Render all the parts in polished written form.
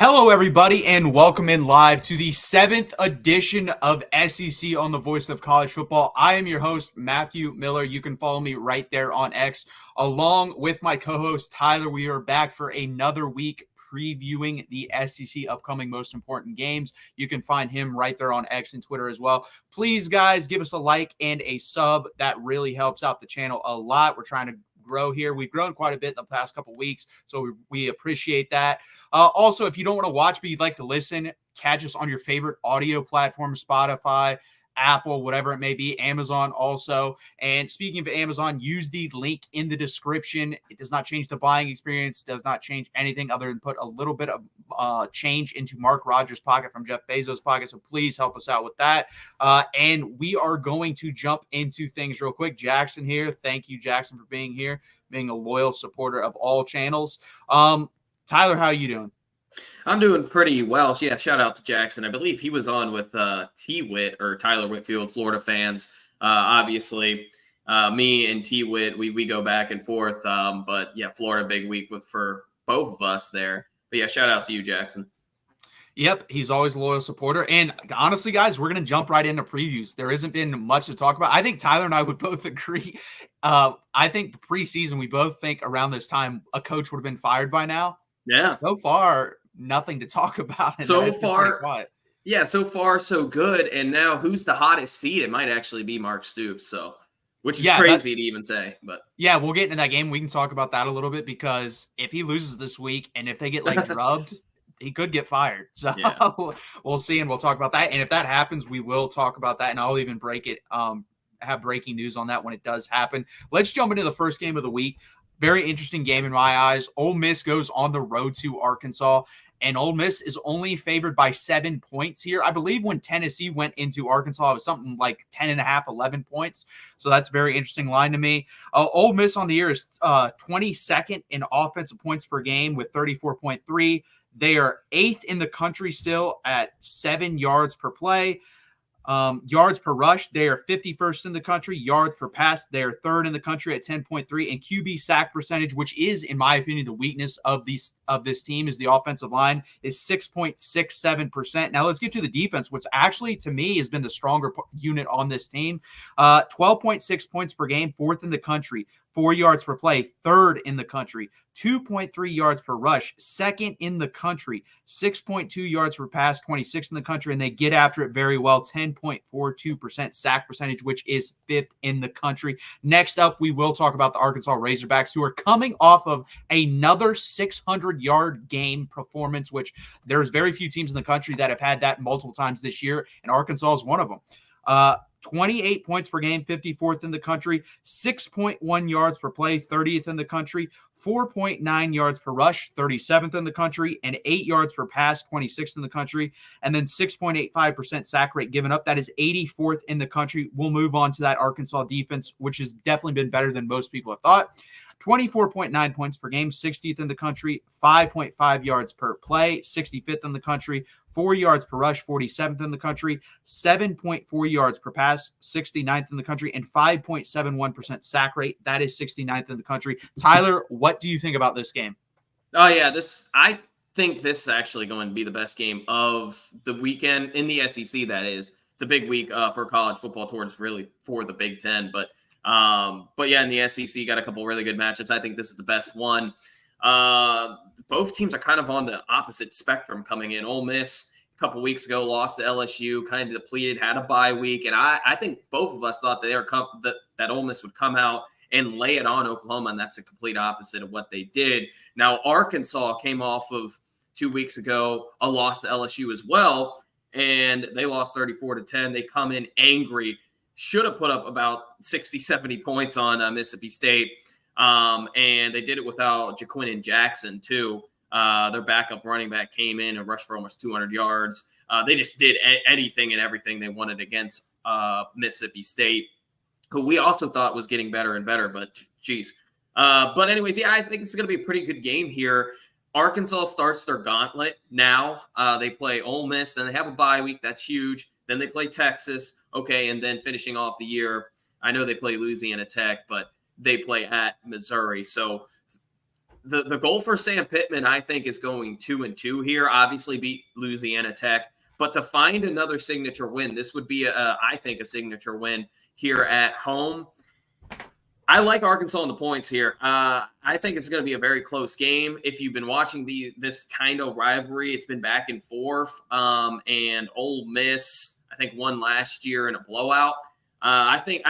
Hello, everybody, and welcome in live to the 7th edition of SEC on the Voice of College Football. I am your host, Matthew Miller. You can follow me right there on X, along with my co-host, Tyler. We are back for another week previewing the SEC upcoming most important games. You can find him right there on X and Twitter as well. Please, guys, give us a like and a sub. That really helps out the channel a lot. We're trying to grow here. We've grown quite a bit in the past couple weeks, so we appreciate that. Also, if you don't want to watch but you'd like to listen, catch us on your favorite audio platform, Spotify, Apple, whatever it may be, Amazon also. And speaking of Amazon, use the link in the description. It does not change the buying experience, does not change anything other than put a little bit of change into Mark Rogers' pocket from Jeff Bezos' pocket. So please help us out with that. And we are going to jump into things real quick. Jackson here. Thank you, Jackson, for being here, being a loyal supporter of all channels. Tyler, how are you doing? I'm doing pretty well. Yeah, shout out to Jackson. I believe he was on with T-Wit or Tyler Whitfield, Florida fans. Obviously, me and T-Wit, we go back and forth. But yeah, Florida, big week for both of us there. But yeah, shout out to you, Jackson. Yep, he's always a loyal supporter. And honestly, guys, we're going to jump right into previews. There hasn't been much to talk about. I think Tyler and I would both agree. I think preseason, we both think around this time a coach would have been fired by now. Yeah. So far, nothing to talk about. So far, yeah, so far so good. And now, who's the hottest seed? It might actually be Mark Stoops. So, which is crazy to even say, but yeah, we'll get into that game. We can talk about that a little bit because if he loses this week and if they get like drubbed, he could get fired. So yeah. We'll see, and we'll talk about that. And if that happens, we will talk about that, and I'll even break it. Have breaking news on that when it does happen. Let's jump into the first game of the week. Very interesting game in my eyes. Ole Miss goes on the road to Arkansas, and Ole Miss is only favored by 7 points here. I believe when Tennessee went into Arkansas, it was something like 10.5, 11 points. So that's a very interesting line to me. Ole Miss on the year is 22nd in offensive points per game with 34.3. They are 8th in the country still at 7 yards per play. Yards per rush, they are 51st in the country. Yards per pass, they are 3rd in the country at 10.3. And QB sack percentage, which is, in my opinion, the weakness of this team, is the offensive line, is 6.67%. Now let's get to the defense, which actually, to me, has been the stronger unit on this team. 12.6 points per game, 4th in the country. 4 yards per play, 3rd in the country. 2.3 yards per rush, 2nd in the country. 6.2 yards per pass, 26th in the country. And they get after it very well, 10.42% sack percentage, which is 5th in the country. Next up, we will talk about the Arkansas Razorbacks, who are coming off of another 600-yard game performance, which there's very few teams in the country that have had that multiple times this year, and Arkansas is one of them. 28 points per game, 54th in the country, 6.1 yards per play, 30th in the country, 4.9 yards per rush, 37th in the country, and 8 yards per pass, 26th in the country, and then 6.85% sack rate given up. That is 84th in the country. We'll move on to that Arkansas defense, which has definitely been better than most people have thought. 24.9 points per game, 60th in the country, 5.5 yards per play, 65th in the country, 4 yards per rush, 47th in the country, 7.4 yards per pass, 69th in the country, and 5.71% sack rate. That is 69th in the country. Tyler, what do you think about this game? Oh, yeah, I think this is actually going to be the best game of the weekend in the SEC, that is. It's a big week for college football towards really for the Big Ten, but yeah, in the SEC, got a couple really good matchups. I think this is the best one. Both teams are kind of on the opposite spectrum coming in. Ole Miss a couple weeks ago lost to LSU, kind of depleted, had a bye week, and I think both of us thought that Ole Miss would come out and lay it on Oklahoma, and that's the complete opposite of what they did. Now, Arkansas came off of 2 weeks ago a loss to LSU as well, and they lost 34-10. They come in angry. Should have put up about 60, 70 points on Mississippi State. And they did it without Jaquin Jackson, too. Their backup running back came in and rushed for almost 200 yards. They just did anything and everything they wanted against Mississippi State, who we also thought was getting better and better. But, geez. But anyways, yeah, I think it's going to be a pretty good game here. Arkansas starts their gauntlet now. They play Ole Miss. Then they have a bye week. That's huge. Then they play Texas. Okay, and then finishing off the year, I know they play Louisiana Tech, but they play at Missouri. So the goal for Sam Pittman, I think, is going 2-2 here. Obviously, beat Louisiana Tech, but to find another signature win, this would be, I think, a signature win here at home. I like Arkansas on the points here. I think it's going to be a very close game. If you've been watching this kind of rivalry, it's been back and forth. And Ole Miss, I think, won last year in a blowout. I think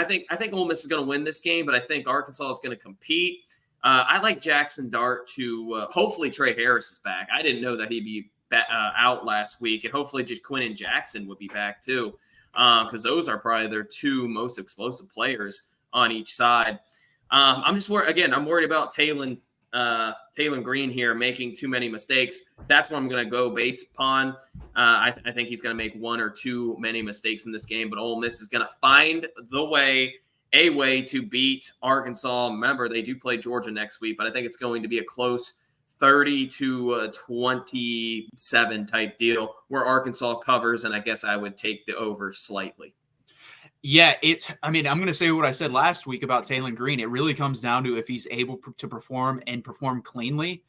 Ole Miss is going to win this game, but I think Arkansas is going to compete. I like Jackson Dart to hopefully Trey Harris is back. I didn't know that he'd be out last week, and hopefully just Quentin Jackson would be back too, because those are probably their two most explosive players on each side. I'm just worried. Again, I'm worried about Taylon Green here making too many mistakes. That's what I'm going to go based upon. I think he's going to make one or too many mistakes in this game, but Ole Miss is going to find a way to beat Arkansas. Remember, they do play Georgia next week, but I think it's going to be a close 30-27 type deal where Arkansas covers, and I guess I would take the over slightly. Yeah, I'm going to say what I said last week about Taylon Green. It really comes down to if he's able to perform and perform cleanly.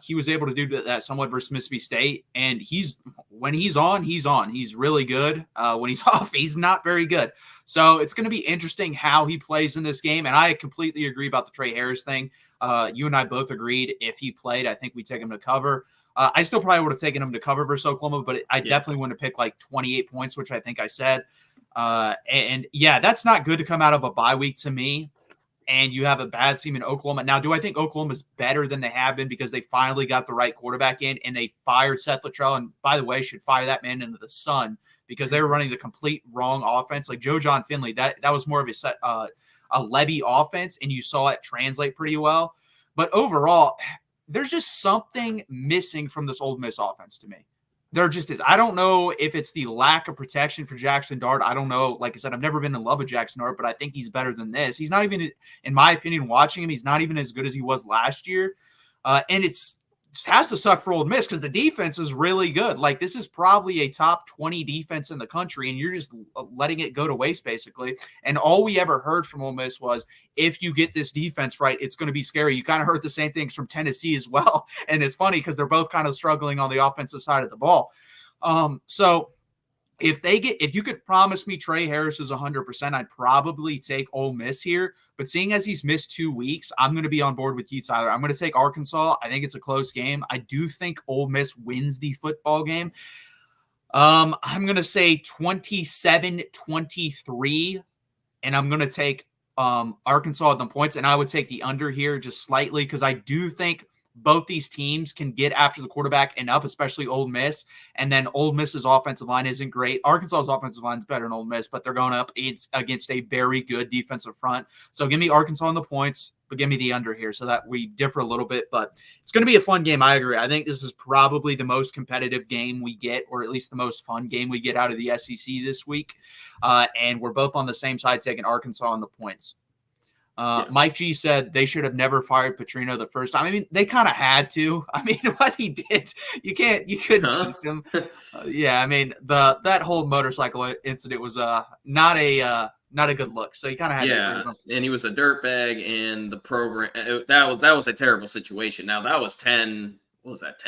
He was able to do that somewhat versus Mississippi State, and when he's on, he's on. He's really good. When he's off, he's not very good. So it's going to be interesting how he plays in this game, and I completely agree about the Trey Harris thing. You and I both agreed if he played, I think we'd take him to cover. I still probably would have taken him to cover versus Oklahoma, but I definitely wouldn't have picked like 28 points, which I think I said. And yeah, that's not good to come out of a bye week to me. And you have a bad team in Oklahoma. Now, do I think Oklahoma's better than they have been because they finally got the right quarterback in and they fired Seth Luttrell? And by the way, should fire that man into the sun because they were running the complete wrong offense. Like Joe John Finley, that was more of a Levy offense, and you saw it translate pretty well. But overall, there's just something missing from this Ole Miss offense to me. There just is. I don't know if it's the lack of protection for Jackson Dart. I don't know. Like I said, I've never been in love with Jackson Dart, but I think he's better than this. He's not even, in my opinion, watching him, he's not even as good as he was last year. And it has to suck for Ole Miss because the defense is really good. Like, this is probably a top 20 defense in the country, and you're just letting it go to waste, basically. And all we ever heard from Ole Miss was, if you get this defense right, it's going to be scary. You kind of heard the same things from Tennessee as well. And it's funny because they're both kind of struggling on the offensive side of the ball. So if you could promise me Trey Harris is 100%, I'd probably take Ole Miss here. But seeing as he's missed 2 weeks, I'm going to be on board with you, Tyler. I'm going to take Arkansas. I think it's a close game. I do think Ole Miss wins the football game. I'm going to say 27-23, and I'm going to take Arkansas at the points, and I would take the under here just slightly because I do think both these teams can get after the quarterback enough, especially Ole Miss. And then Ole Miss's offensive line isn't great. Arkansas's offensive line is better than Ole Miss, but they're going up against a very good defensive front. So give me Arkansas on the points, but give me the under here so that we differ a little bit. But it's going to be a fun game. I agree. I think this is probably the most competitive game we get, or at least the most fun game we get out of the SEC this week. And we're both on the same side taking Arkansas on the points. Mike G said they should have never fired Petrino the first time. I mean, they kind of had to. I mean, what he did, you couldn't keep him. I mean, that whole motorcycle incident was not a good look. So you kind of had to. And he was a dirtbag, and the program that was a terrible situation. Now that was 10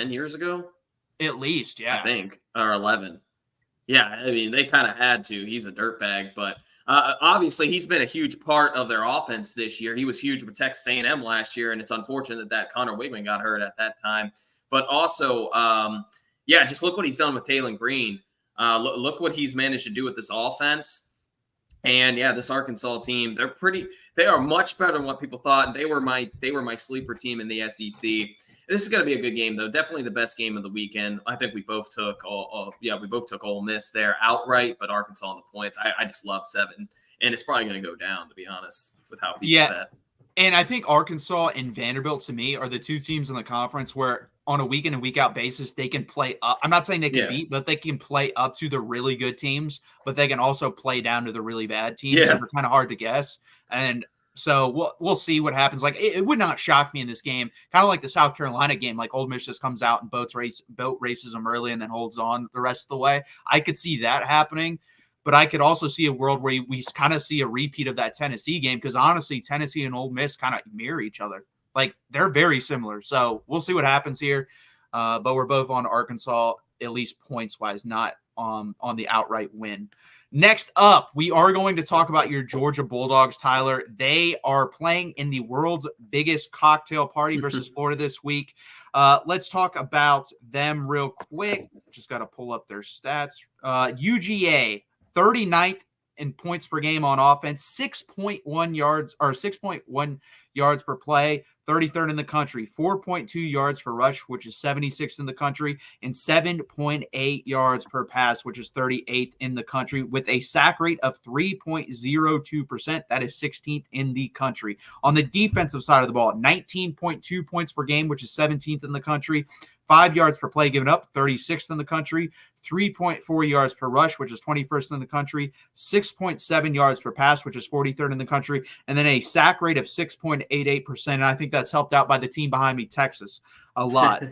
years ago? At least, yeah. I think, or 11. Yeah, I mean, they kind of had to. He's a dirtbag, but obviously, he's been a huge part of their offense this year. He was huge with Texas A&M last year, and it's unfortunate that Connor Wigman got hurt at that time. But also, just look what he's done with Taylon Green. Look what he's managed to do with this offense. And this Arkansas team, they are much better than what people thought. They were my sleeper team in the SEC. This is going to be a good game, though. Definitely the best game of the weekend. I think we both took Ole Miss there outright, but Arkansas on the points. I just love 7, and it's probably going to go down, to be honest, with how people bet. And I think Arkansas and Vanderbilt, to me, are the two teams in the conference where on a week in and week out basis, they can play up. I'm not saying they can beat, but they can play up to the really good teams, but they can also play down to the really bad teams. Yeah. So they're kind of hard to guess. And so we'll see what happens. Like, it would not shock me in this game, kind of like the South Carolina game. Like, Ole Miss just comes out and boat races them early and then holds on the rest of the way. I could see that happening, but I could also see a world where we kind of see a repeat of that Tennessee game because honestly, Tennessee and Ole Miss kind of mirror each other. like they're very similar. So we'll see what happens here. But we're both on Arkansas, at least points wise, not on the outright win. Next up, we are going to talk about your Georgia Bulldogs, Tyler. They are playing in the world's biggest cocktail party versus Florida this week. Let's talk about them real quick. Just got to pull up their stats. UGA, 39th in points per game on offense, 6.1 yards per play, 33rd in the country, 4.2 yards for rush, which is 76th in the country, and 7.8 yards per pass, which is 38th in the country, with a sack rate of 3.02%. That is 16th in the country. On the defensive side of the ball, 19.2 points per game, which is 17th in the country, 5 yards per play given up, 36th in the country, 3.4 yards per rush, which is 21st in the country, 6.7 yards per pass, which is 43rd in the country, and then a sack rate of 6.88%. And I think that's helped out by the team behind me, Texas, a lot.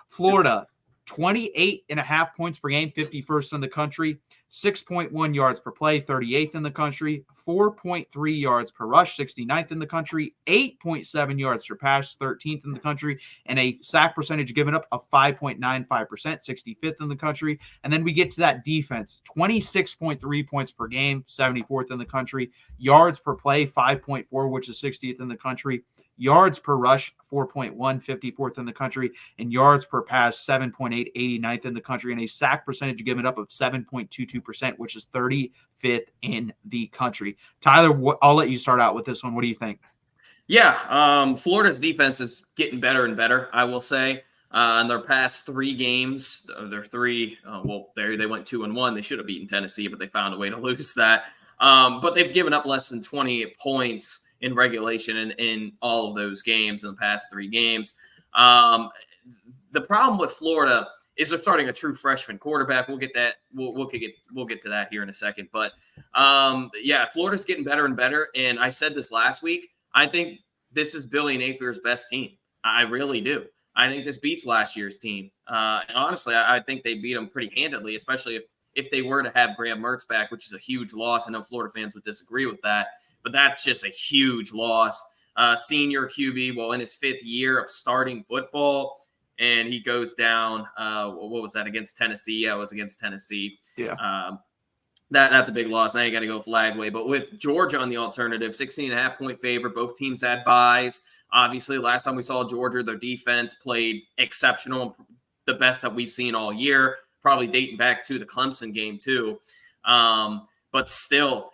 Florida, 28.5 points per game, 51st in the country, 6.1 yards per play, 38th in the country, 4.3 yards per rush, 69th in the country, 8.7 yards per pass, 13th in the country, and a sack percentage given up of 5.95%, 65th in the country. And then we get to that defense, 26.3 points per game, 74th in the country, yards per play, 5.4, which is 60th in the country, yards per rush, 4.1, 54th in the country, and yards per pass, 7.8, 89th in the country, and a sack percentage given up of 7.22%, which is 35th in the country. Tyler, I'll let you start out with this one. What do you think? Yeah, Florida's defense is getting better and better, I will say. In their past 3 games, their 3, they went 2-1. They should have beaten Tennessee, but they found a way to lose that. But they've given up less than 20 points in regulation in all of those games in the past 3 games. The problem with Florida is they're starting a true freshman quarterback. We'll get that. We'll get to that here in a second. But yeah, Florida's getting better and better. And I said this last week. I think this is Billy Napier's best team. I really do. I think this beats last year's team. And honestly, I think they beat them pretty handedly, especially if they were to have Graham Mertz back, which is a huge loss. I know Florida fans would disagree with that, but that's just a huge loss. Senior QB, in his 5th year of starting football, and he goes down. What was that, against Tennessee? Yeah, it was against Tennessee. Yeah. That's a big loss. Now you got to go Flagway. But with Georgia on the alternative, 16.5-point favorite. Both teams had buys. Obviously, last time we saw Georgia, their defense played exceptional, the best that we've seen all year, probably dating back to the Clemson game too. But still,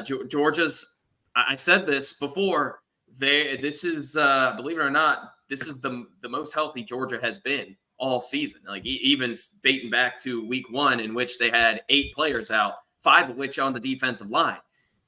Georgia's, I said this before, this is, believe it or not, this is the most healthy Georgia has been all season. Like even dating back to week 1, in which they had 8 players out, 5 of which on the defensive line.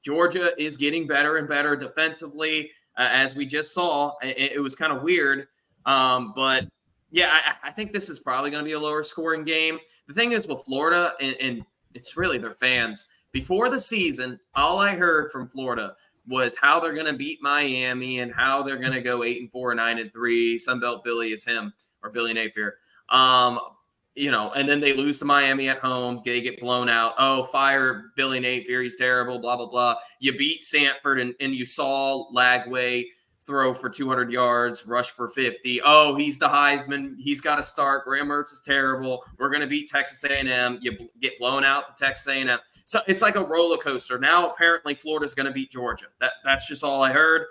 Georgia is getting better and better defensively, as we just saw. It was kind of weird, but yeah, I think this is probably going to be a lower scoring game. The thing is with Florida, and it's really their fans. Before the season, all I heard from Florida was how they're going to beat Miami and how they're going to go 8-4, 9-3. Sunbelt Billy is him, or Billy Napier. And then they lose to Miami at home. They get blown out. Oh, fire Billy Napier. He's terrible, blah, blah, blah. You beat Sanford, and you saw Lagway throw for 200 yards, rush for 50. Oh, he's the Heisman. He's got to start. Graham Mertz is terrible. We're going to beat Texas A&M. You get blown out to Texas A&M. So it's like a roller coaster. Now, apparently, Florida's going to beat Georgia. That's just all I heard.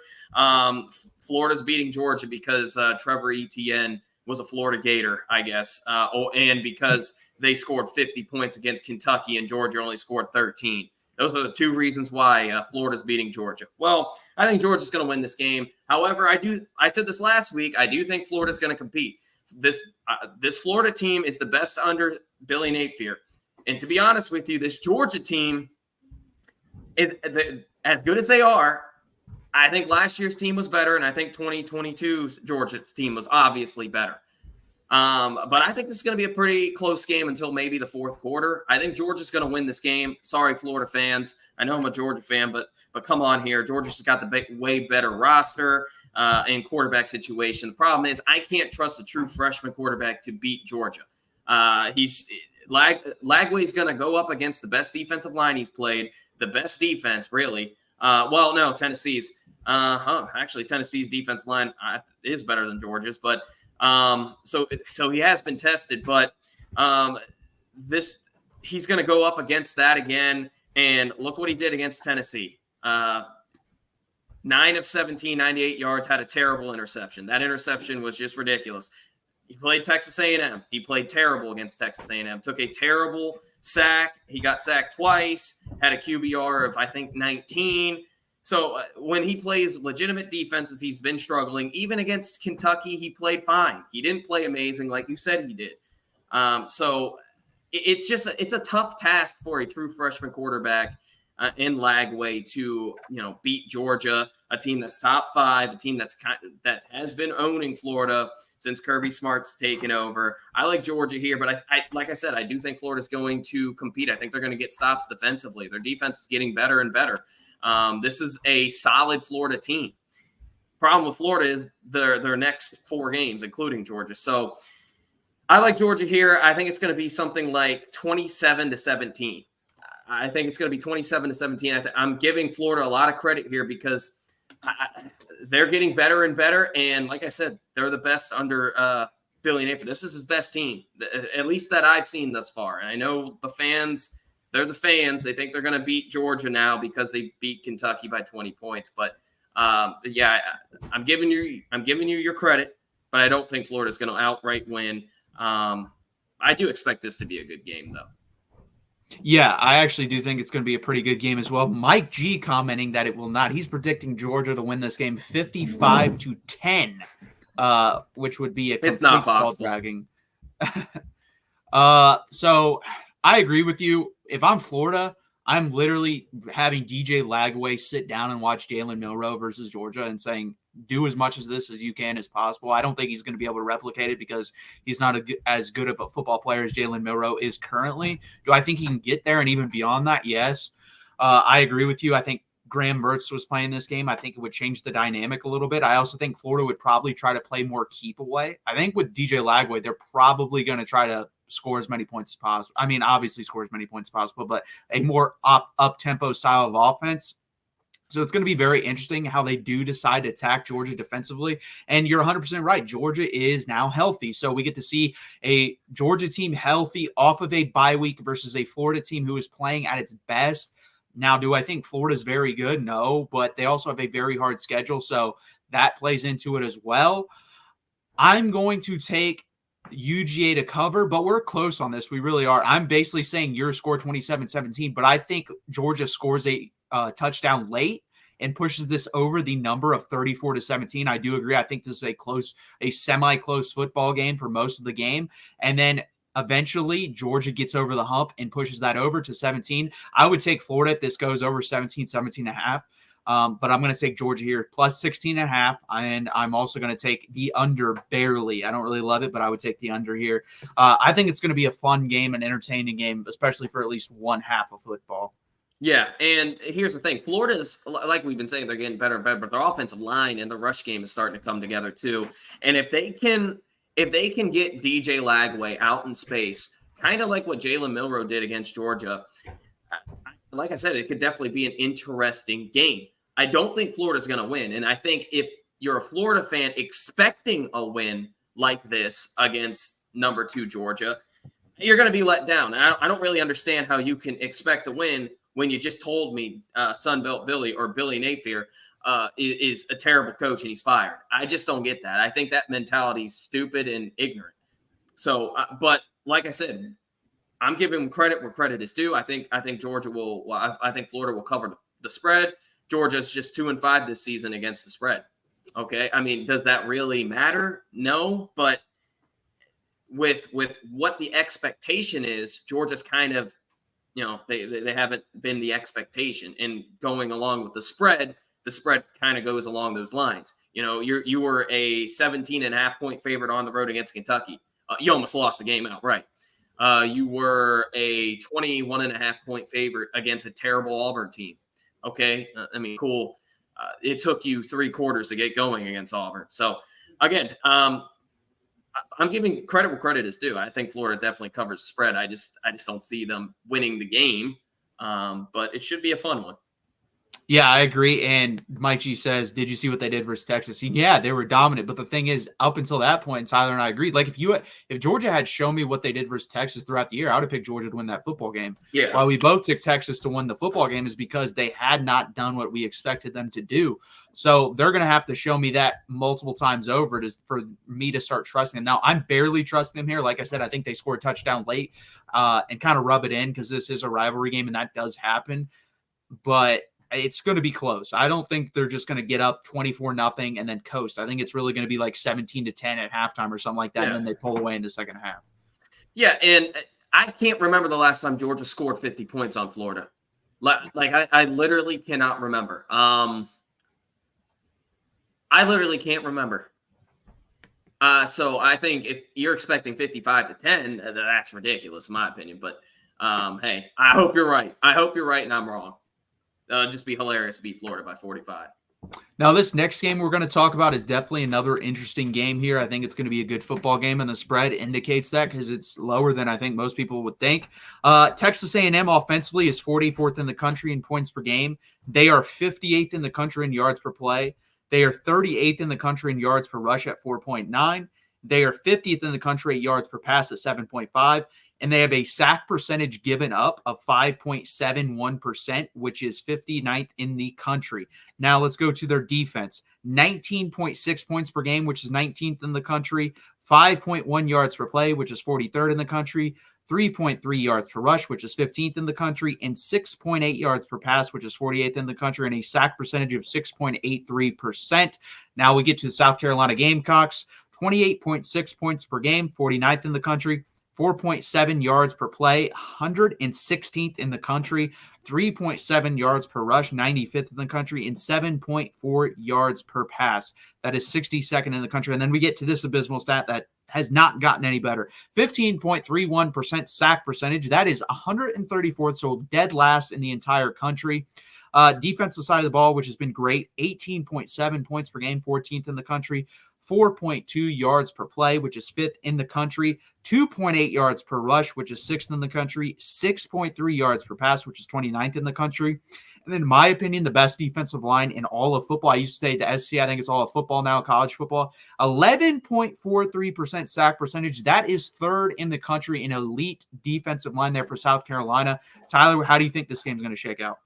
Florida's beating Georgia because Trevor Etienne was a Florida Gator, I guess, and because they scored 50 points against Kentucky and Georgia only scored 13. Those are the 2 reasons why Florida's beating Georgia. Well, I think Georgia's going to win this game. However, I said this last week, I do think Florida's going to compete. This Florida team is the best under Billy Napier. And to be honest with you, this Georgia team, is as good as they are, I think last year's team was better, and I think 2022's Georgia's team was obviously better. But I think this is going to be a pretty close game until maybe the 4th quarter. I think Georgia's going to win this game. Sorry, Florida fans. I know I'm a Georgia fan, but come on here. Georgia's just got the way better roster and quarterback situation. The problem is I can't trust a true freshman quarterback to beat Georgia. Lagway's going to go up against the best defensive line he's played, the best defense, really. Well, no, Tennessee's. Actually, Tennessee's defense line is better than Georgia's, but so he has been tested, but this he's going to go up against that again, and look what he did against Tennessee. 9 of 17, 98 yards, had a terrible interception. That interception was just ridiculous. He played Texas A&M. He played terrible against Texas A&M. Took a terrible sack. He got sacked twice, had a QBR of, I think, 19. So when he plays legitimate defenses, he's been struggling. Even against Kentucky, he played fine. He didn't play amazing like you said he did. So it's a tough task for a true freshman quarterback in Lagway to beat Georgia, a team that's top 5, a team that has been owning Florida since Kirby Smart's taken over. I like Georgia here, but I like I said, I do think Florida's going to compete. I think they're going to get stops defensively. Their defense is getting better and better. This is a solid Florida team. Problem with Florida is their next 4 games, including Georgia. So I like Georgia here. I think it's going to be something like 27-17. I think it's going to be 27-17. I'm giving Florida a lot of credit here because they're getting better and better. And like I said, they're the best under Billy Napier. This is his best team, at least that I've seen thus far. And I know the fans, they're the fans. They think they're going to beat Georgia now because they beat Kentucky by 20 points. But yeah, I'm giving you your credit, but I don't think Florida's going to outright win. I do expect this to be a good game, though. Yeah, I actually do think it's going to be a pretty good game as well. Mike G commenting that it will not. He's predicting Georgia to win this game 55-10, which would be a complete ball dragging. So I agree with you. If I'm Florida, I'm literally having DJ Lagway sit down and watch Jalen Milroe versus Georgia and saying, do as much of this as you can as possible. I don't think he's going to be able to replicate it because he's not as good of a football player as Jalen Milroe is currently. Do I think he can get there and even beyond that? Yes. I agree with you. I think Graham Mertz was playing this game. I think it would change the dynamic a little bit. I also think Florida would probably try to play more keep away. I think with DJ Lagway, they're probably going to try to score as many points as possible. I mean, obviously score as many points as possible, but a more up-tempo style of offense. So it's going to be very interesting how they do decide to attack Georgia defensively. And you're 100% right. Georgia is now healthy. So we get to see a Georgia team healthy off of a bye week versus a Florida team who is playing at its best. Now, do I think Florida's very good? No, but they also have a very hard schedule. So that plays into it as well. I'm going to take UGA to cover, but we're close on this. We really are. I'm basically saying your score 27-17, but I think Georgia scores a touchdown late and pushes this over the number of 34-17. I do agree. I think this is a semi-close football game for most of the game. And then eventually Georgia gets over the hump and pushes that over to 17. I would take Florida if this goes over 17.5. But I'm going to take Georgia here plus 16.5. And I'm also going to take the under barely. I don't really love it, but I would take the under here. I think it's going to be a fun game, an entertaining game, especially for at least one half of football. Yeah, and here's the thing. Florida's, like we've been saying, they're getting better and better, but their offensive line and the rush game is starting to come together too. And if they can get DJ Lagway out in space, kind of like what Jalen Milroe did against Georgia, like I said, it could definitely be an interesting game. I don't think Florida's going to win. And I think if you're a Florida fan expecting a win like this against number 2 Georgia, you're going to be let down. I don't really understand how you can expect a win when you just told me Sunbelt Billy or Billy Napier is a terrible coach and he's fired. I just don't get that. I think that mentality is stupid and ignorant. So, but like I said, I'm giving credit where credit is due. I think Georgia will. Well, I think Florida will cover the spread. Georgia's just 2-5 this season against the spread. Okay, I mean, does that really matter? No, but with what the expectation is, Georgia's kind of, they haven't been the expectation, and going along with the spread kind of goes along those lines. You were a 17.5 point favorite on the road against Kentucky. You almost lost the game outright. You were a 21.5 point favorite against a terrible Auburn team. Okay. I mean, cool. It took you 3 quarters to get going against Auburn. So again, I'm giving credit where credit is due. I think Florida definitely covers the spread. I just don't see them winning the game. But it should be a fun one. Yeah, I agree. And Mike G says, "Did you see what they did versus Texas?" And yeah, they were dominant. But the thing is, up until that point, Tyler and I agreed. Like if Georgia had shown me what they did versus Texas throughout the year, I would have picked Georgia to win that football game. Yeah. While we both took Texas to win the football game, is because they had not done what we expected them to do. So they're going to have to show me that multiple times over for me to start trusting them. Now I'm barely trusting them here. Like I said, I think they scored a touchdown late and kind of rub it in because this is a rivalry game and that does happen. But it's going to be close. I don't think they're just going to get up 24-0 and then coast. I think it's really going to be like 17-10 at halftime or something like that. Yeah. And then they pull away in the second half. Yeah. And I can't remember the last time Georgia scored 50 points on Florida. Like I literally cannot remember. I literally can't remember. So I think if you're expecting 55-10, that's ridiculous in my opinion. But hey, I hope you're right. I hope you're right and I'm wrong. Just be hilarious to beat Florida by 45. Now, this next game we're going to talk about is definitely another interesting game here. I think it's going to be a good football game, and the spread indicates that because it's lower than I think most people would think. Texas A&M offensively is 44th in the country in points per game. They are 58th in the country in yards per play. They are 38th in the country in yards per rush at 4.9. They are 50th in the country at yards per pass at 7.5. And they have a sack percentage given up of 5.71%, which is 59th in the country. Now let's go to their defense. 19.6 points per game, which is 19th in the country. 5.1 yards per play, which is 43rd in the country. 3.3 yards per rush, which is 15th in the country, and 6.8 yards per pass, which is 48th in the country, and a sack percentage of 6.83%. Now we get to the South Carolina Gamecocks. 28.6 points per game, 49th in the country. 4.7 yards per play, 116th in the country, 3.7 yards per rush, 95th in the country, and 7.4 yards per pass. That is 62nd in the country. And then we get to this abysmal stat that has not gotten any better. 15.31% sack percentage. That is 134th, so dead last in the entire country. Defensive side of the ball, which has been great, 18.7 points per game, 14th in the country. 4.2 yards per play, which is 5th in the country, 2.8 yards per rush, which is 6th in the country, 6.3 yards per pass, which is 29th in the country. And then, in my opinion, the best defensive line in all of football. I used to say the SC, I think it's all of football now, college football. 11.43% sack percentage. That is 3rd in the country in elite defensive line there for South Carolina. Tyler, how do you think this game's going to shake out?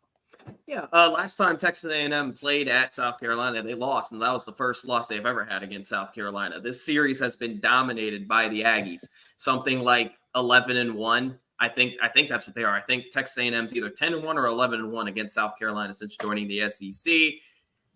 Yeah, last time Texas A&M played at South Carolina, they lost, and that was the first loss they've ever had against South Carolina. This series has been dominated by the Aggies, something like 11-1. I think that's what they are. I think Texas A&M's either 10-1 or 11-1 against South Carolina since joining the SEC.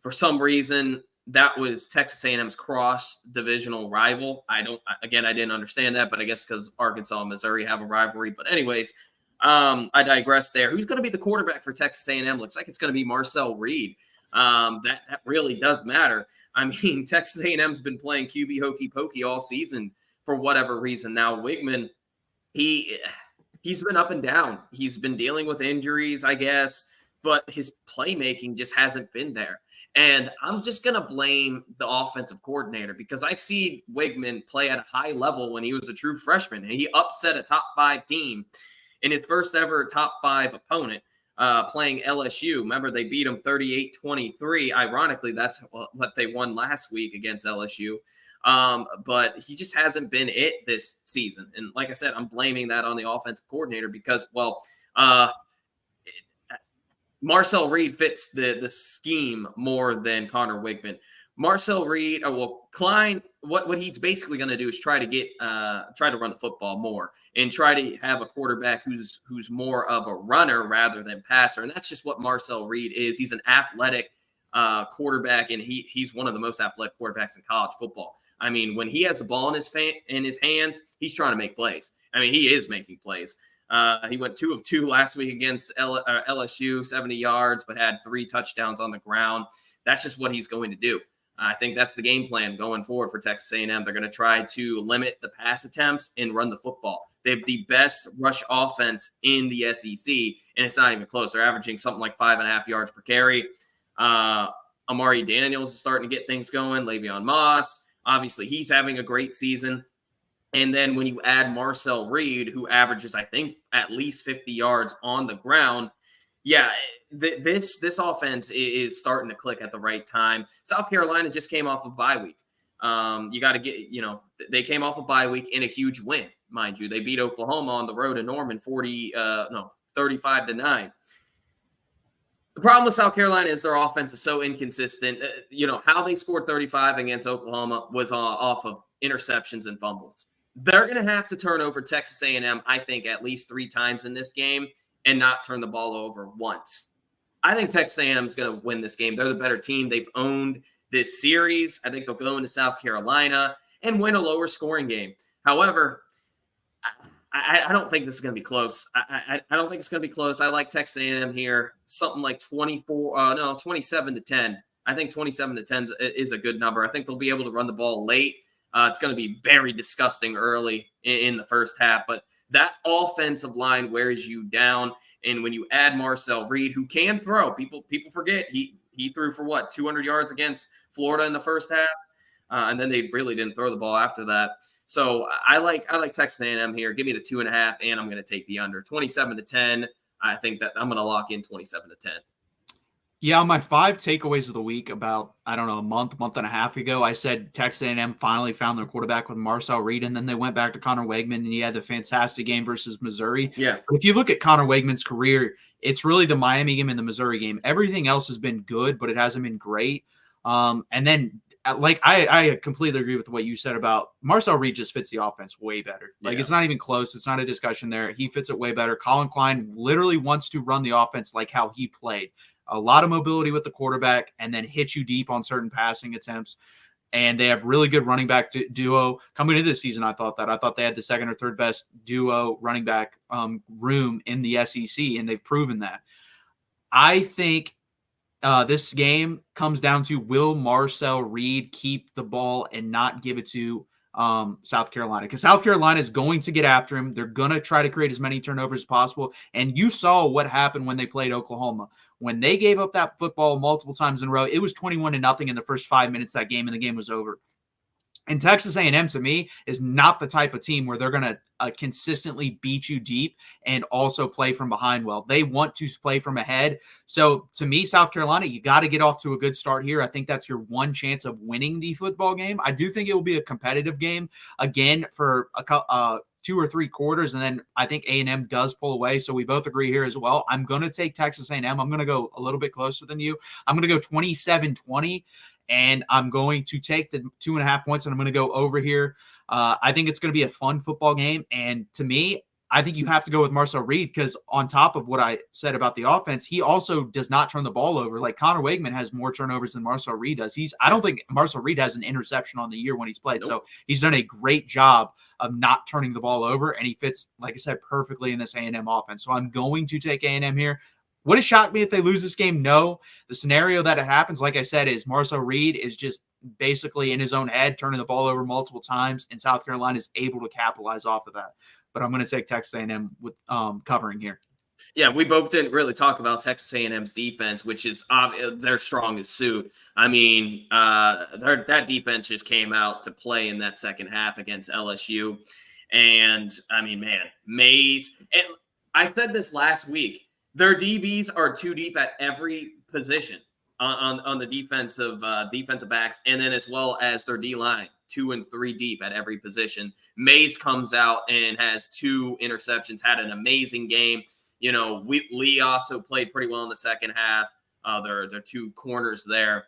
For some reason, that was Texas A&M's cross-divisional rival. I didn't understand that, but I guess because Arkansas and Missouri have a rivalry. But anyways, I digress there. Who's going to be the quarterback for Texas A&M? Looks like it's going to be Marcel Reed. That really does matter. I mean, Texas A&M's been playing QB hokey pokey all season for whatever reason. Now Wigman, he's been up and down. He's been dealing with injuries, I guess, but his playmaking just hasn't been there. And I'm just going to blame the offensive coordinator because I've seen Wigman play at a high level when he was a true freshman, and he upset a top 5 team in his first ever top 5 opponent, playing LSU. Remember, they beat him 38-23. Ironically, that's what they won last week against LSU. But he just hasn't been it this season. And like I said, I'm blaming that on the offensive coordinator because, Marcel Reed fits the scheme more than Connor Wigman. Marcel Reed, Klein, what he's basically going to do is try to run the football more and try to have a quarterback who's more of a runner rather than passer. And that's just what Marcel Reed is. He's an athletic quarterback, and he's one of the most athletic quarterbacks in college football. I mean, when he has the ball in his hands, he's trying to make plays. I mean, he is making plays. He went 2 of 2 last week against LSU, 70 yards, but had 3 touchdowns on the ground. That's just what he's going to do. I think that's the game plan going forward for Texas A&M. They're going to try to limit the pass attempts and run the football. They have the best rush offense in the SEC, and it's not even close. They're averaging something like 5.5 yards per carry. Amari Daniels is starting to get things going. Le'Veon Moss, obviously, he's having a great season. And then when you add Marcel Reed, who averages, I think, at least 50 yards on the ground, Yeah, this offense is starting to click at the right time. South Carolina just came off of bye week. You got to get, they came off a bye week in a huge win, mind you. They beat Oklahoma on the road in Norman 35-9. The problem with South Carolina is their offense is so inconsistent. How they scored 35 against Oklahoma was off of interceptions and fumbles. They're going to have to turn over Texas A&M, I think, at least 3 times in this game and not turn the ball over once. I think Texas A&M is going to win this game. They're the better team. They've owned this series. I think they'll go into South Carolina and win a lower scoring game. However, I don't think this is going to be close. I don't think it's going to be close. I like Texas A&M here, something like 27-10. I think 27-10 is a good number. I think they'll be able to run the ball late. It's going to be very disgusting early in the first half, but that offensive line wears you down. And when you add Marcel Reed, who can throw, people forget he threw for 200 yards against Florida in the first half, and then they really didn't throw the ball after that. So I like Texas A&M here. Give me the 2.5, and I'm going to take the under 27-10. I think that I'm going to lock in 27-10. Yeah, on my 5 takeaways of the week about, a month and a half ago, I said Texas A&M finally found their quarterback with Marcel Reed, and then they went back to Connor Wegman, and he had the fantastic game versus Missouri. Yeah. But if you look at Connor Wegman's career, it's really the Miami game and the Missouri game. Everything else has been good, but it hasn't been great. And then, I completely agree with what you said about Marcel Reed just fits the offense way better. It's not even close. It's not a discussion there. He fits it way better. Colin Klein literally wants to run the offense like how he played. A lot of mobility with the quarterback and then hit you deep on certain passing attempts. And they have really good running back duo. Coming into this season, I thought they had the second or third best duo running back room in the SEC, and they've proven that. I think this game comes down to, will Marcel Reed keep the ball and not give it to South Carolina? Because South Carolina is going to get after him. They're going to try to create as many turnovers as possible. And you saw what happened when they played Oklahoma. When they gave up that football multiple times in a row, it was 21-0 in the first 5 minutes of that game, and the game was over. And Texas A&M, to me, is not the type of team where they're going to consistently beat you deep and also play from behind well. They want to play from ahead. So, to me, South Carolina, you got to get off to a good start here. I think that's your one chance of winning the football game. I do think it will be a competitive game, again, for 2 or 3 quarters, and then I think A&M does pull away. So we both agree here as well. I'm going to take Texas A&M. I'm going to go a little bit closer than you. I'm going to go 27-20. And I'm going to take the 2.5 points, and I'm going to go over here. I think it's going to be a fun football game. And to me, I think you have to go with Marcel Reed, because on top of what I said about the offense, he also does not turn the ball over. Like Connor Wegman has more turnovers than Marcel Reed does. I don't think Marcel Reed has an interception on the year when he's played. Nope. So he's done a great job of not turning the ball over, and he fits, like I said, perfectly in this A&M offense. So I'm going to take A&M here. Would it shock me if they lose this game? No. The scenario that it happens, like I said, is Marcel Reed is just basically in his own head, turning the ball over multiple times, and South Carolina is able to capitalize off of that. But I'm going to take Texas A&M with covering here. Yeah, we both didn't really talk about Texas A&M's defense, which is their strongest suit. I mean, that defense just came out to play in that second half against LSU. And, I mean, man, Mays. And I said this last week. Their DBs are too deep at every position on the defensive backs, and then as well as their D-line, 2 and 3 deep at every position. Mays comes out and has 2 interceptions, had an amazing game. Lee also played pretty well in the second half. Their 2 corners there.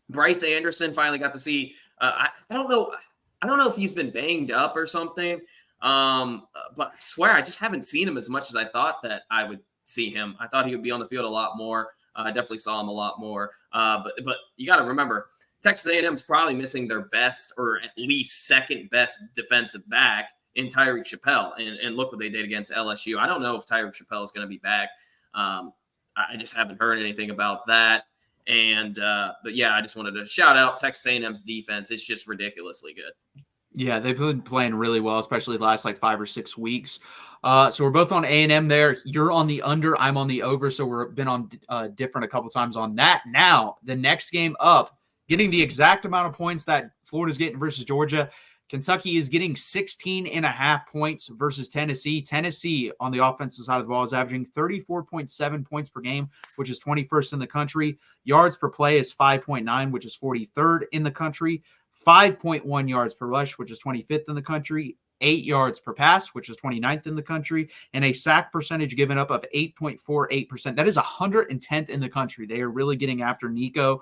Bryce Anderson finally got to see. I don't know if he's been banged up or something. But I swear I just haven't seen him as much as I thought that I would see him. I thought he would be on the field a lot more. I definitely saw him a lot more. But you got to remember, Texas A&M is probably missing their best, or at least second best defensive back in Tyreek Chappelle. And look what they did against LSU. I don't know if Tyreek Chappelle is going to be back. I just haven't heard anything about that. But yeah, I just wanted to shout out Texas A&M's defense. It's just ridiculously good. Yeah, they've been playing really well, especially the last 5 or 6 weeks. So we're both on A&M there. You're on the under. I'm on the over. So we've been on different a couple times on that. Now, the next game up, getting the exact amount of points that Florida's getting versus Georgia, Kentucky is getting 16.5 points versus Tennessee. Tennessee on the offensive side of the ball is averaging 34.7 points per game, which is 21st in the country. Yards per play is 5.9, which is 43rd in the country. 5.1 yards per rush, which is 25th in the country. 8 yards per pass, which is 29th in the country, and a sack percentage given up of 8.48%. That is 110th in the country. They are really getting after Nico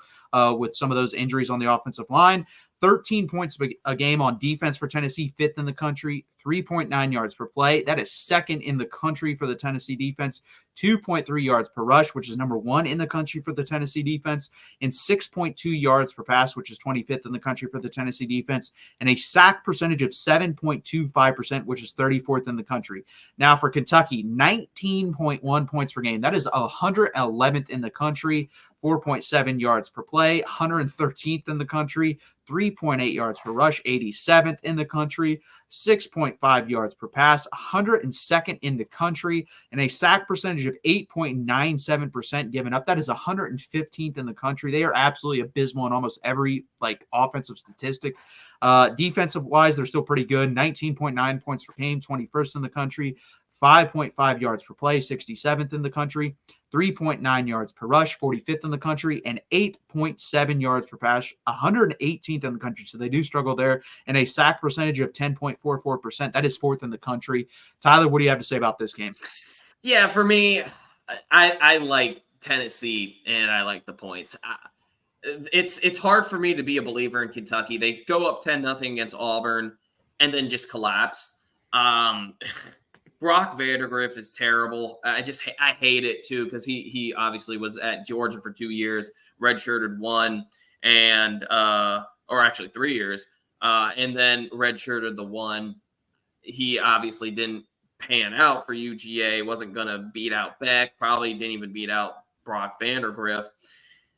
with some of those injuries on the offensive line. 13 points a game on defense for Tennessee, 5th in the country, 3.9 yards per play. That is 2nd in the country for the Tennessee defense, 2.3 yards per rush, which is number 1 in the country for the Tennessee defense, and 6.2 yards per pass, which is 25th in the country for the Tennessee defense, and a sack percentage of 7.25%, which is 34th in the country. Now for Kentucky, 19.1 points per game. That is 111th in the country. 4.7 yards per play, 113th in the country, 3.8 yards per rush, 87th in the country, 6.5 yards per pass, 102nd in the country, and a sack percentage of 8.97% given up. That is 115th in the country. They are absolutely abysmal in almost every offensive statistic. Defensive wise, they're still pretty good. 19.9 points per game, 21st in the country. 5.5 yards per play, 67th in the country, 3.9 yards per rush, 45th in the country, and 8.7 yards per pass, 118th in the country. So they do struggle there. And a sack percentage of 10.44%. That is 4th in the country. Tyler, what do you have to say about this game? Yeah, for me, I like Tennessee and I like the points. It's hard for me to be a believer in Kentucky. They go up 10-0 against Auburn and then just collapse. Brock Vandagriff is terrible. I hate it too because he obviously was at Georgia for 2 years, redshirted 1, and or actually 3 years, and then redshirted the 1. He obviously didn't pan out for UGA. Wasn't gonna beat out Beck. Probably didn't even beat out Brock Vandagriff.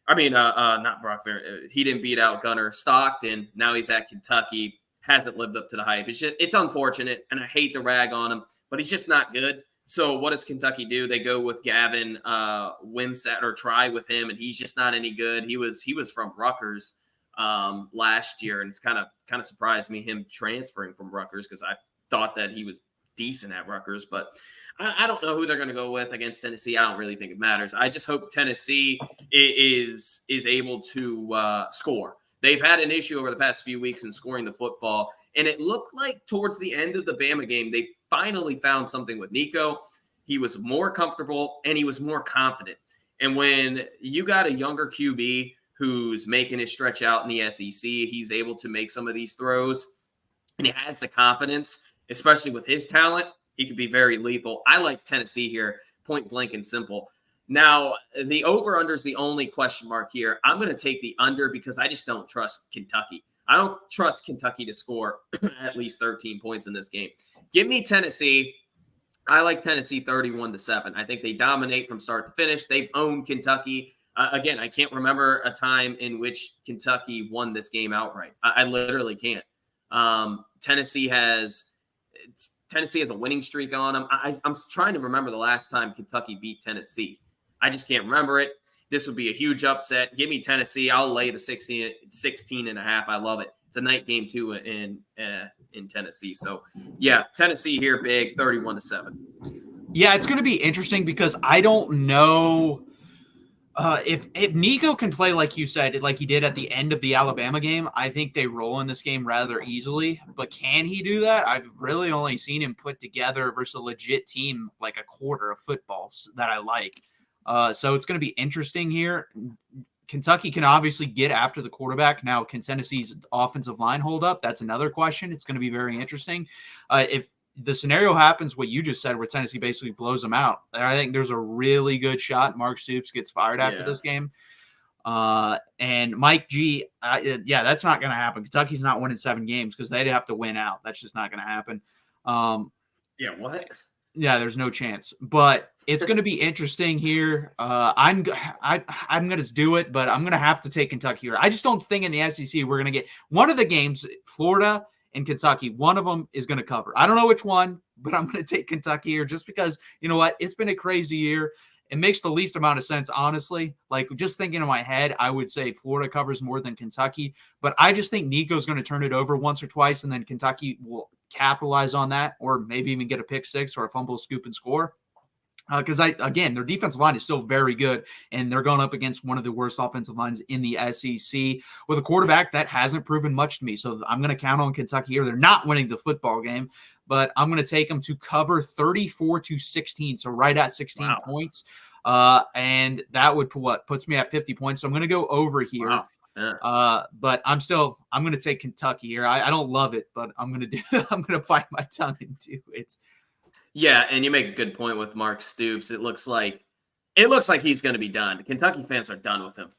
I mean, not Brock Vandagriff. He didn't beat out Gunnar Stockton. Now he's at Kentucky. Hasn't lived up to the hype. It's unfortunate, and I hate to rag on him, but he's just not good. So what does Kentucky do? They go with Gavin Wimsatt or try with him, and he's just not any good. He was from Rutgers last year, and it's kind of surprised me him transferring from Rutgers because I thought that he was decent at Rutgers, but I don't know who they're going to go with against Tennessee. I don't really think it matters. I just hope Tennessee is able to score. They've had an issue over the past few weeks in scoring the football, and it looked like towards the end of the Bama game, they finally found something with Nico. He was more comfortable, and he was more confident. And when you got a younger QB who's making his stretch out in the SEC, he's able to make some of these throws, and he has the confidence, especially with his talent, he could be very lethal. I like Tennessee here, point blank and simple. Now, the over-under is the only question mark here. I'm going to take the under because I just don't trust Kentucky. I don't trust Kentucky to score at least 13 points in this game. Give me Tennessee. I like Tennessee 31-7. I think they dominate from start to finish. They've owned Kentucky. Again, I can't remember a time in which Kentucky won this game outright. I literally can't. Tennessee has a winning streak on them. I'm trying to remember the last time Kentucky beat Tennessee. I just can't remember it. This would be a huge upset. Give me Tennessee. I'll lay the 16.5. I love it. It's a night game too in Tennessee. So yeah, Tennessee here big, 31-7. Yeah, it's going to be interesting because I don't know if Nico can play like you said, like he did at the end of the Alabama game. I think they roll in this game rather easily. But can he do that? I've really only seen him put together versus a legit team like a quarter of football that I like. So it's going to be interesting here. Kentucky can obviously get after the quarterback. Now, can Tennessee's offensive line hold up? That's another question. It's going to be very interesting. If the scenario happens, what you just said, where Tennessee basically blows them out, I think there's a really good shot Mark Stoops gets fired after this game. And Mike G, that's not going to happen. Kentucky's not winning 7 games because they'd have to win out. That's just not going to happen. What? Yeah, there's no chance. But it's going to be interesting here. I'm going to do it, but I'm going to have to take Kentucky here. I just don't think in the SEC we're going to get one of the games, Florida and Kentucky, one of them is going to cover. I don't know which one, but I'm going to take Kentucky here just because, you know what, it's been a crazy year. it makes the least amount of sense, honestly. Like, just thinking in my head, I would say Florida covers more than Kentucky, but I just think Nico's going to turn it over once or twice, and then Kentucky will capitalize on that, or maybe even get a pick six or a fumble, scoop, and score. Because again, their defensive line is still very good, and they're going up against one of the worst offensive lines in the SEC with a quarterback that hasn't proven much to me. So I'm going to count on Kentucky here. They're not winning the football game, but I'm going to take them to cover 34-16, so right at 16 points. And that would puts me at 50 points. So I'm going to go over here. Wow. Yeah. But I'm going to take Kentucky here. I don't love it, but I'm going to bite my tongue and do it. Yeah, and you make a good point with Mark Stoops. It looks like he's going to be done. Kentucky fans are done with him.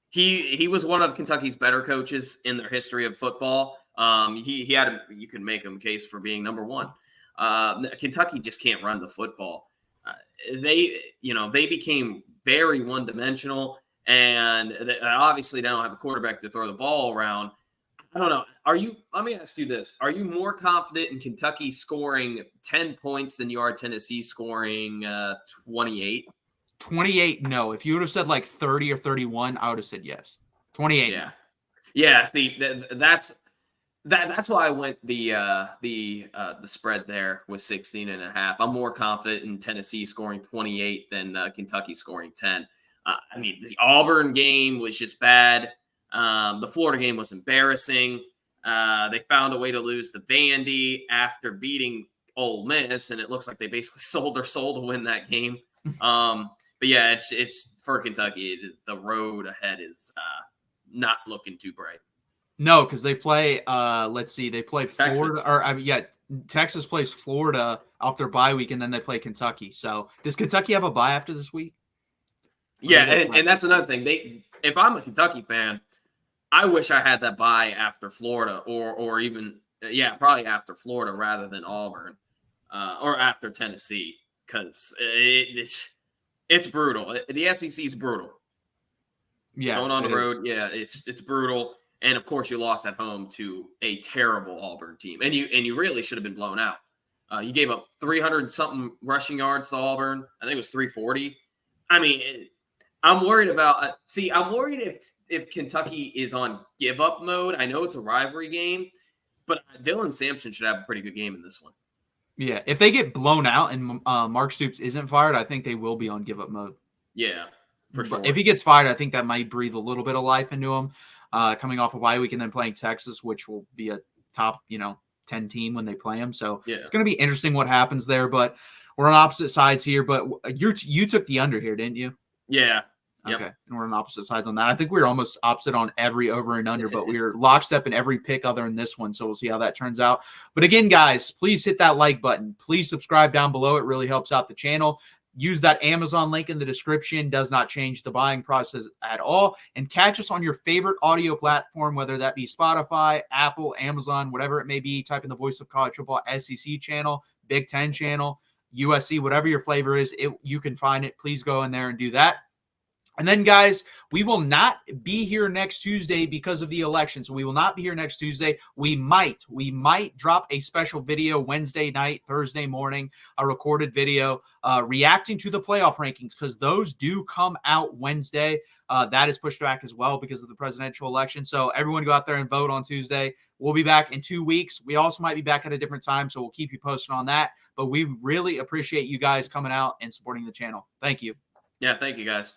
He was one of Kentucky's better coaches in their history of football. You could make him a case for being number one. Kentucky just can't run the football. They became very one-dimensional, and obviously they don't have a quarterback to throw the ball around. I don't know. Let me ask you this. Are you more confident in Kentucky scoring 10 points than you are Tennessee scoring 28? 28, no. If you would have said like 30 or 31, I would have said yes. 28. Yeah. Yeah, see, that's why I went the spread there with 16.5. I'm more confident in Tennessee scoring 28 than Kentucky scoring 10. The Auburn game was just bad. The Florida game was embarrassing. They found a way to lose to Vandy after beating Ole Miss, and it looks like they basically sold their soul to win that game. But yeah, it's for Kentucky. The road ahead is not looking too bright. No, because they play. They play Florida, Texas. Texas plays Florida off their bye week, and then they play Kentucky. So does Kentucky have a bye after this week? Yeah, and that's another thing. If I'm a Kentucky fan, I wish I had that bye after Florida, or even probably after Florida rather than Auburn, or after Tennessee, because it's brutal. The SEC is brutal. Yeah, going on the road, it's brutal. And of course, you lost at home to a terrible Auburn team, and you really should have been blown out. You gave up 300-something rushing yards to Auburn. I think it was 340. I'm worried about. I'm worried if Kentucky is on give up mode. I know it's a rivalry game, but Dylan Sampson should have a pretty good game in this one. Yeah, if they get blown out and Mark Stoops isn't fired, I think they will be on give up mode. Yeah, for sure. But if he gets fired, I think that might breathe a little bit of life into him. Coming off a bye week and then playing Texas, which will be a top 10 team when they play them. So It's going to be interesting what happens there. But we're on opposite sides here. But you took the under here, didn't you? Yeah. Okay. Yep. And we're on opposite sides on that. I think we were almost opposite on every over and under, but we were lockstep in every pick other than this one. So we'll see how that turns out. But again, guys, please hit that like button. Please subscribe down below. It really helps out the channel. Use that Amazon link in the description. Does not change the buying process at all. And catch us on your favorite audio platform, whether that be Spotify, Apple, Amazon, whatever it may be. Type in the Voice of College Football SEC channel, Big Ten channel, USC, whatever your flavor is, you can find it. Please go in there and do that. And then, guys, we will not be here next Tuesday because of the election. So we will not be here next Tuesday. We might drop a special video Wednesday night, Thursday morning, a recorded video reacting to the playoff rankings because those do come out Wednesday. That is pushed back as well because of the presidential election. So everyone go out there and vote on Tuesday. We'll be back in 2 weeks. We also might be back at a different time, so we'll keep you posted on that. But we really appreciate you guys coming out and supporting the channel. Thank you. Yeah, thank you, guys.